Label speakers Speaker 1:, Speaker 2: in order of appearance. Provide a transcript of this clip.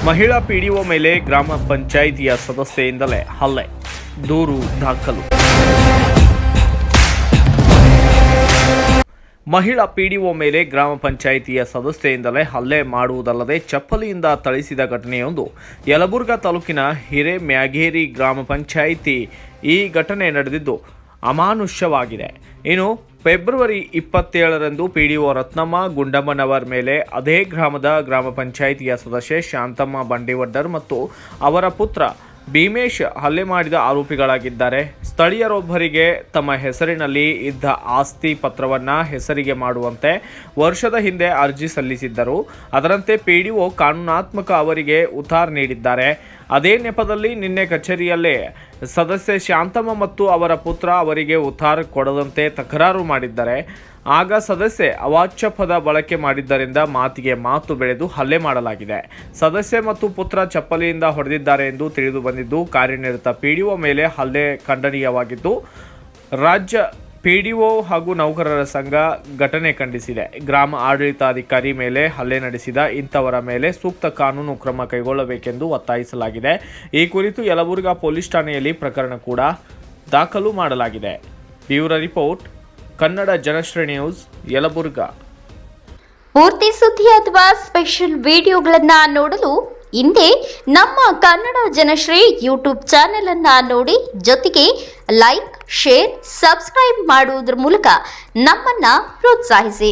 Speaker 1: ಮಹಿಳಾ ಪಿಡಿಒ ಮೇಲೆ ಗ್ರಾಮ ಪಂಚಾಯಿತಿಯ ಸದಸ್ಯೆಯಿಂದಲೇ ಹಲ್ಲೆ, ದೂರು ದಾಖಲು. ಮಹಿಳಾ ಪಿಡಿಒ ಮೇಲೆ ಗ್ರಾಮ ಪಂಚಾಯಿತಿಯ ಸದಸ್ಯೆಯಿಂದಲೇ ಹಲ್ಲೆ ಮಾಡುವುದಲ್ಲದೆ ಚಪ್ಪಲಿಯಿಂದ ಥಳಿಸಿದ ಘಟನೆಯೊಂದು ಯಲಬುರ್ಗಾ ತಾಲೂಕಿನ ಹಿರೇಮ್ಯಾಗೇರಿ ಗ್ರಾಮ ಪಂಚಾಯಿತಿ. ಈ ಘಟನೆ ನಡೆದಿದ್ದು ಅಮಾನುಷ್ಯವಾಗಿದೆ. ಇನ್ನು ಫೆಬ್ರವರಿ 27ರಂದು ಪಿಡಿಒ ರತ್ನಮ್ಮ ಗುಂಡಮ್ಮನವರ ಮೇಲೆ ಅದೇ ಗ್ರಾಮದ ಗ್ರಾಮ ಪಂಚಾಯಿತಿಯ ಸದಸ್ಯೆ ಶಾಂತಮ್ಮ ಬಂಡಿವಡ್ಡರ್ ಮತ್ತು ಅವರ ಪುತ್ರ ಭೀಮೇಶ್ ಹಲ್ಲೆ ಮಾಡಿದ ಆರೋಪಿಗಳಾಗಿದ್ದಾರೆ. ಸ್ಥಳೀಯರೊಬ್ಬರಿಗೆ ತಮ್ಮ ಹೆಸರಿನಲ್ಲಿ ಇದ್ದ ಆಸ್ತಿ ಪತ್ರವನ್ನು ಹೆಸರಿಗೆ ಮಾಡುವಂತೆ ವರ್ಷದ ಹಿಂದೆ ಅರ್ಜಿ ಸಲ್ಲಿಸಿದ್ದರು. ಅದರಂತೆ ಪಿಡಿಒ ಕಾನೂನಾತ್ಮಕ ಅವರಿಗೆ ಉತ್ತಾರ ನೀಡಿದ್ದಾರೆ. ಅದೇ ನೆಪದಲ್ಲಿ ನಿನ್ನೆ ಕಚೇರಿಯಲ್ಲೇ ಸದಸ್ಯೆ ಶಾಂತಮ್ಮ ಮತ್ತು ಅವರ ಪುತ್ರ ಅವರಿಗೆ ಉತ್ತಾರ ಕೊಡದಂತೆ ತಕರಾರು ಮಾಡಿದ್ದಾರೆ. ಆಗ ಸದಸ್ಯೆ ಅವಾಚ್ಯ ಪದ ಬಳಕೆ ಮಾಡಿದ್ದರಿಂದ ಮಾತಿಗೆ ಮಾತು ಬೆಳೆದು ಹಲ್ಲೆ ಮಾಡಲಾಗಿದೆ. ಸದಸ್ಯೆ ಮತ್ತು ಪುತ್ರ ಚಪ್ಪಲಿಯಿಂದ ಹೊಡೆದಿದ್ದಾರೆ ಎಂದು ತಿಳಿದು ಬಂದಿದ್ದು, ಕಾರ್ಯನಿರತ ಪಿಡಿಒ ಮೇಲೆ ಹಲ್ಲೆ ಖಂಡನೀಯವಾಗಿದ್ದು, ರಾಜ್ಯ ಪಿಡಿಒ ಹಾಗೂ ನೌಕರರ ಸಂಘ ಘಟನೆ ಖಂಡಿಸಿದೆ. ಗ್ರಾಮ ಆಡಳಿತಾಧಿಕಾರಿ ಮೇಲೆ ಹಲ್ಲೆ ನಡೆಸಿದ ಇಂಥವರ ಮೇಲೆ ಸೂಕ್ತ ಕಾನೂನು ಕ್ರಮ ಕೈಗೊಳ್ಳಬೇಕೆಂದು ಒತ್ತಾಯಿಸಲಾಗಿದೆ. ಈ ಕುರಿತು ಯಲಬುರ್ಗಾ ಪೊಲೀಸ್ ಠಾಣೆಯಲ್ಲಿ ಪ್ರಕರಣ ಕೂಡ ದಾಖಲು ಮಾಡಲಾಗಿದೆ. Bureau report, Kannada Janashree news, Yelburga.
Speaker 2: ಪೂರ್ತಿ ಸುದ್ದಿ ಅಥವಾ ಸ್ಪೆಷಲ್ ವಿಡಿಯೋಗಳನ್ನು ನೋಡಲು ಹಿಂದೆ ನಮ್ಮ ಕನ್ನಡ ಜನಶ್ರೀ ಯೂಟ್ಯೂಬ್ ಚಾನೆಲ್ ಅನ್ನು ನೋಡಿ, ಜೊತೆಗೆ ಲೈಕ್, ಶೇರ್, ಸಬ್ಸ್ಕ್ರೈಬ್ ಮಾಡುವುದರ ಮೂಲಕ ನಮ್ಮನ್ನು ಪ್ರೋತ್ಸಾಹಿಸಿ.